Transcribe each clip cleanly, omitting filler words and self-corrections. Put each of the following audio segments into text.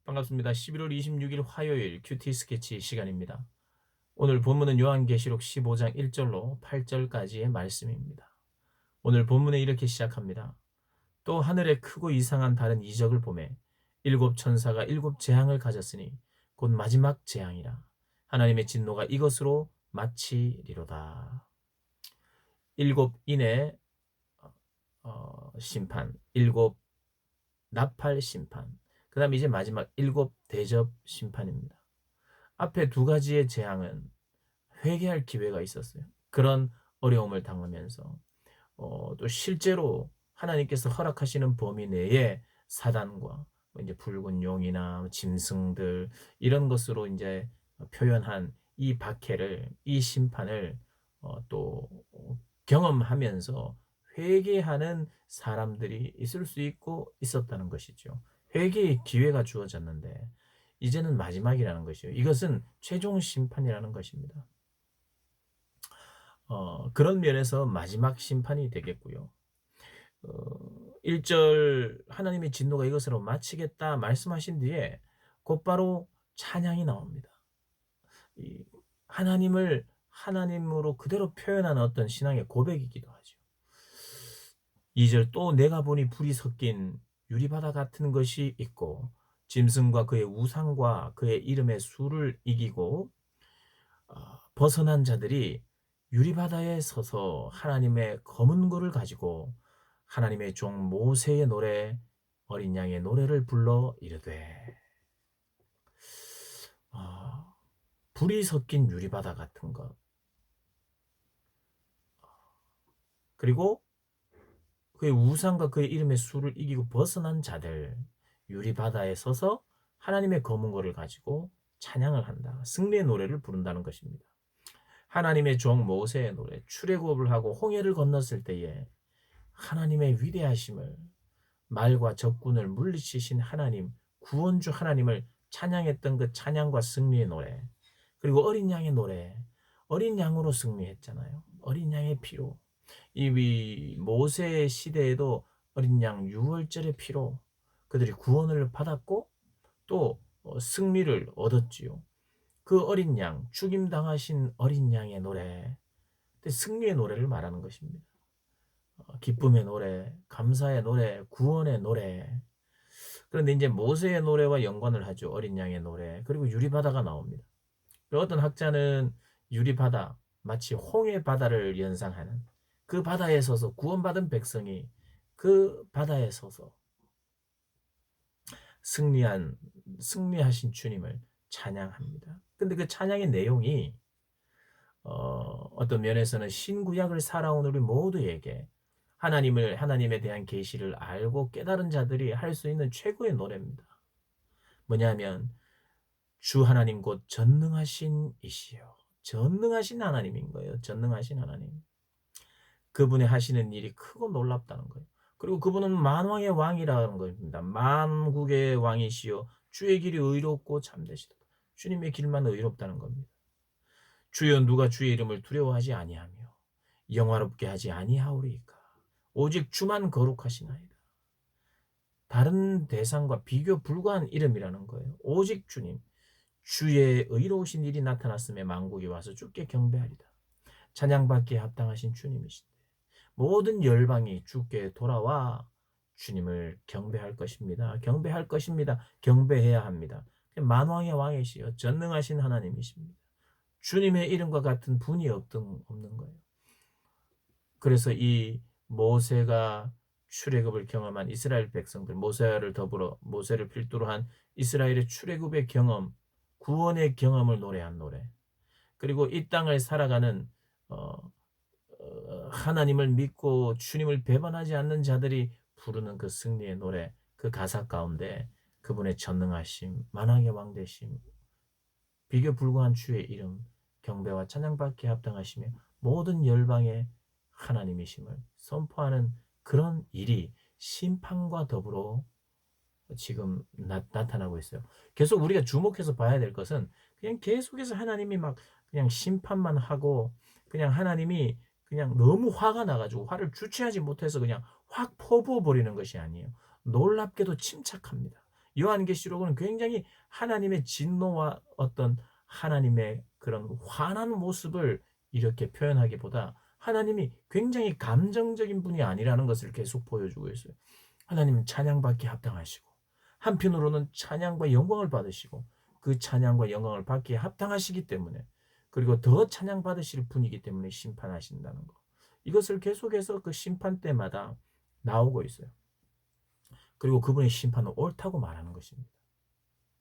반갑습니다. 11월 26일 화요일 큐티 스케치 시간입니다. 오늘 본문은 요한계시록 15장 1절로 8절까지의 말씀입니다. 오늘 본문에 이렇게 시작합니다. 또 하늘에 크고 이상한 다른 이적을 보매 일곱 천사가 일곱 재앙을 가졌으니 곧 마지막 재앙이라. 하나님의 진노가 이것으로 마치리로다. 일곱 인의 심판, 일곱 나팔 심판, 그 다음에 이제 마지막 일곱 대접 심판입니다. 앞에 두 가지의 재앙은 회개할 기회가 있었어요. 그런 어려움을 당하면서 또 실제로 하나님께서 허락하시는 범위 내에 사단과 이제 붉은 용이나 짐승들 이런 것으로 이제 표현한 이 박해를, 이 심판을 또 경험하면서 회개하는 사람들이 있을 수 있고 있었다는 것이죠. 회개의 기회가 주어졌는데 이제는 마지막이라는 것이요. 이것은 최종 심판이라는 것입니다. 그런 면에서 마지막 심판이 되겠고요. 1절 하나님의 진노가 이것으로 마치겠다 말씀하신 뒤에 곧바로 찬양이 나옵니다. 이 하나님을 하나님으로 그대로 표현하는 어떤 신앙의 고백이기도 하죠. 2절 또 내가 보니 불이 섞인 유리바다 같은 것이 있고 짐승과 그의 우상과 그의 이름의 수를 이기고 벗어난 자들이 유리바다에 서서 하나님의 검은 고를 가지고 하나님의 종 모세의 노래 어린 양의 노래를 불러 이르되 불이 섞인 유리바다 같은 것 그리고 그의 우상과 그의 이름의 수를 이기고 벗어난 자들 유리바다에 서서 하나님의 검은 고를 가지고 찬양을 한다. 승리의 노래를 부른다는 것입니다. 하나님의 종 모세의 노래 출애굽을 하고 홍해를 건넜을 때에 하나님의 위대하심을 말과 적군을 물리치신 하나님 구원주 하나님을 찬양했던 그 찬양과 승리의 노래 그리고 어린 양의 노래 어린 양으로 승리했잖아요. 어린 양의 피로 이 모세 시대에도 어린 양 유월절의 피로 그들이 구원을 받았고 또 승리를 얻었지요. 그 어린 양 죽임당하신 어린 양의 노래 승리의 노래를 말하는 것입니다. 기쁨의 노래, 감사의 노래, 구원의 노래. 그런데 이제 모세의 노래와 연관을 하죠. 어린 양의 노래. 그리고 유리바다가 나옵니다. 어떤 학자는 유리바다, 마치 홍해 바다를 연상하는 그 바다에 서서 구원받은 백성이 그 바다에 서서 승리하신 주님을 찬양합니다. 근데 그 찬양의 내용이 어떤 면에서는 신구약을 살아온 우리 모두에게 하나님에 대한 계시를 알고 깨달은 자들이 할 수 있는 최고의 노래입니다. 뭐냐면 주 하나님 곧 전능하신 이시여. 전능하신 하나님인 거예요. 전능하신 하나님. 그분의 하시는 일이 크고 놀랍다는 거예요. 그리고 그분은 만왕의 왕이라는 겁니다. 만국의 왕이시여 주의 길이 의롭고 참되시도다. 주님의 길만 의롭다는 겁니다. 주여 누가 주의 이름을 두려워하지 아니하며 영화롭게 하지 아니하오리이까. 오직 주만 거룩하시나이다. 다른 대상과 비교 불가한 이름이라는 거예요. 오직 주님. 주의 의로우신 일이 나타났음에 만국이 와서 주께 경배하리다. 찬양받기에 합당하신 주님이신데 모든 열방이 주께 돌아와 주님을 경배할 것입니다. 경배할 것입니다. 경배해야 합니다. 만왕의 왕이시여 전능하신 하나님이십니다. 주님의 이름과 같은 분이 없는 거예요. 그래서 이 모세가 출애굽을 경험한 이스라엘 백성들, 모세를 필두로 한 이스라엘의 출애굽의 경험, 구원의 경험을 노래한 노래. 그리고 이 땅을 살아가는 하나님을 믿고 주님을 배반하지 않는 자들이 부르는 그 승리의 노래, 그 가사 가운데 그분의 전능하심, 만왕의 왕 되심, 비교 불가한 주의 이름, 경배와 찬양받기에 합당하시며 모든 열방의 하나님이심을 선포하는 그런 일이 심판과 더불어 지금 나타나고 있어요. 계속 우리가 주목해서 봐야 될 것은 그냥 계속해서 하나님이 막 그냥 심판만 하고 그냥 하나님이 그냥 너무 화가 나가지고 화를 주체하지 못해서 그냥 확 퍼부어 버리는 것이 아니에요. 놀랍게도 침착합니다. 요한계시록은 굉장히 하나님의 진노와 어떤 하나님의 그런 환한 모습을 이렇게 표현하기보다 하나님이 굉장히 감정적인 분이 아니라는 것을 계속 보여주고 있어요. 하나님은 찬양받기 합당하시고 한편으로는 찬양과 영광을 받으시고 그 찬양과 영광을 받기에 합당하시기 때문에 그리고 더 찬양받으실 분이기 때문에 심판하신다는 거. 이것을 계속해서 그 심판 때마다 나오고 있어요. 그리고 그분의 심판은 옳다고 말하는 것입니다.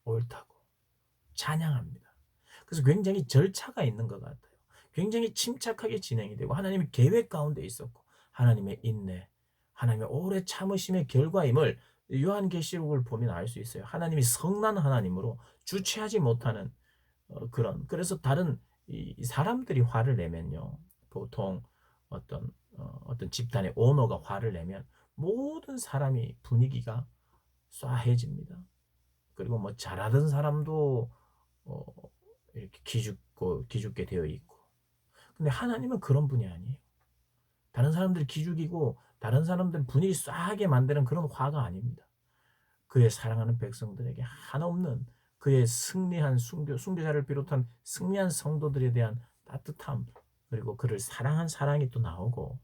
옳다고. 찬양합니다. 그래서 굉장히 절차가 있는 것 같아요. 굉장히 침착하게 진행이 되고 하나님의 계획 가운데 있었고 하나님의 인내, 하나님의 오래 참으심의 결과임을 요한계시록을 보면 알 수 있어요. 하나님이 성난 하나님으로 주체하지 못하는 그래서 다른 이 사람들이 화를 내면요. 보통 어떤 집단의 오너가 화를 내면 모든 사람이 분위기가 쏴해집니다. 그리고 뭐 잘하던 사람도 어, 이렇게 기죽게 되어 있고. 근데 하나님은 그런 분이 아니에요. 다른 사람들 기죽이고 다른 사람들 분위기 쏴하게 만드는 그런 화가 아닙니다. 그의 사랑하는 백성들에게 한없는 그의 승리한 순교자를 비롯한 승리한 성도들에 대한 따뜻함 그리고 그를 사랑한 사랑이 또 나오고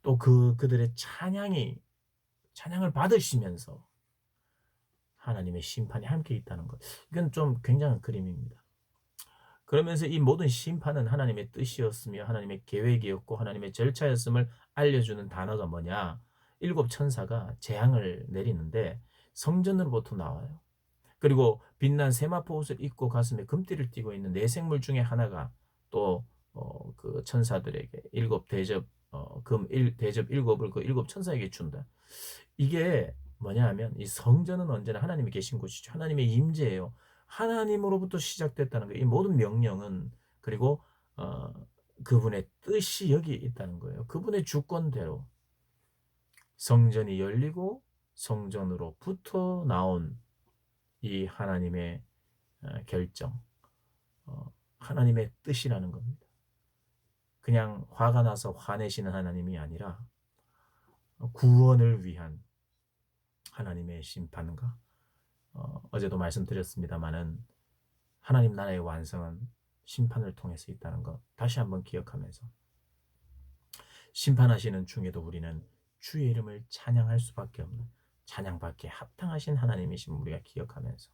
또 그들의 찬양을 받으시면서 하나님의 심판이 함께 있다는 것. 이건 좀 굉장한 그림입니다. 그러면서 이 모든 심판은 하나님의 뜻이었으며 하나님의 계획이었고 하나님의 절차였음을 알려주는 단어가 뭐냐? 일곱 천사가 재앙을 내리는데 성전으로부터 나와요. 그리고 빛난 세마포 옷을 입고 가슴에 금띠를 띠고 있는 네 생물 중에 하나가 또 그 천사들에게 일곱 대접 대접 일곱을 그 일곱 천사에게 준다. 이게 뭐냐 하면 이 성전은 언제나 하나님이 계신 곳이죠. 하나님의 임재예요. 하나님으로부터 시작됐다는 거예요. 이 모든 명령은 그리고 어, 그분의 뜻이 여기 있다는 거예요. 그분의 주권대로 성전이 열리고 성전으로부터 나온 이 하나님의 결정, 하나님의 뜻이라는 겁니다. 그냥 화가 나서 화내시는 하나님이 아니라 구원을 위한 하나님의 심판과 어제도 말씀드렸습니다마는 하나님 나라의 완성은 심판을 통해서 있다는 것 다시 한번 기억하면서 심판하시는 중에도 우리는 주의 이름을 찬양할 수밖에 없는 찬양받기에 합당하신 하나님이심을 우리가 기억하면서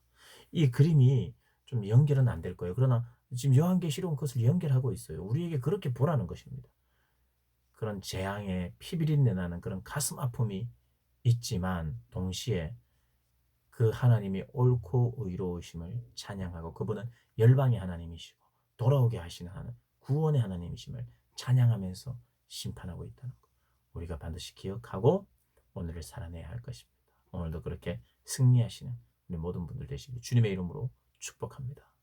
이 그림이 좀 연결은 안 될 거예요. 그러나 지금 요한계시록은 그것을 연결하고 있어요. 우리에게 그렇게 보라는 것입니다. 그런 재앙에 피비린내 나는 그런 가슴 아픔이 있지만 동시에 그 하나님이 옳고 의로우심을 찬양하고 그분은 열방의 하나님이시고 돌아오게 하시는 하나님, 구원의 하나님이심을 찬양하면서 심판하고 있다는 것. 우리가 반드시 기억하고 오늘을 살아내야 할 것입니다. 오늘도 그렇게 승리하시는 우리 모든 분들 되시길 주님의 이름으로 축복합니다.